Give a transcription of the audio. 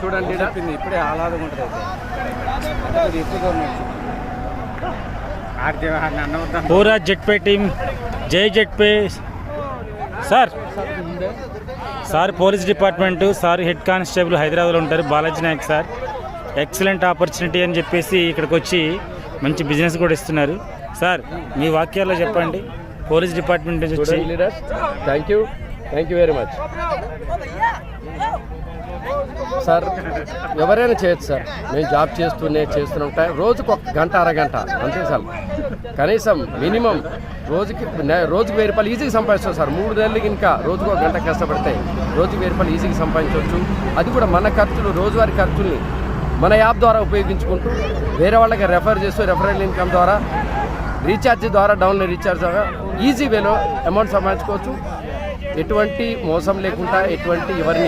చూడండి చెప్పింది ఇప్పుడే ఆహ్లాదం ఉంటుంది. पूरा जेटपे टीम जय JetPay sir sir police department sir head constable హైదరాబాద్లో ఉంటారు Balaji Nayak sir. Excellent opportunity అని చెప్పేసి ఇక్కడికి వచ్చి మంచి బిజినెస్ కూడా ఇస్తున్నారు. సార్ మీ వాక్యాల్లో చెప్పండి పోలీస్ డిపార్ట్మెంట్ నుంచి వచ్చి. Thank you very much sir. ఎవరైనా చేయొచ్చు సార్. మేము జాబ్ చేస్తున్నాం రోజుకు ఒక గంట అరగంట అంతే సార్. కనీసం మినిమం రోజుకి 1000 రూపాయలు ఈజీగా సంపాదిస్తాం సార్. 3 నెలలకి ఇంకా రోజుకు ఒక గంట కష్టపడితే రోజుకి 1000 రూపాయలు ఈజీగా సంపాదించవచ్చు. అది కూడా మన ఖర్చులు రోజువారీ ఖర్చుల్ని మన యాప్ ద్వారా ఉపయోగించుకుంటూ వేరే వాళ్ళకి రెఫర్ చేస్తూ రెఫరల్ ఇన్కమ్ ద్వారా రీఛార్జ్ ద్వారా డౌన్లైన్ రీఛార్జ్ ద్వారా ఈజీ వేలో అమౌంట్ సంపాదించుకోవచ్చు. ఎటువంటి మోసం లేకుండా ఎటువంటి ఎవరిని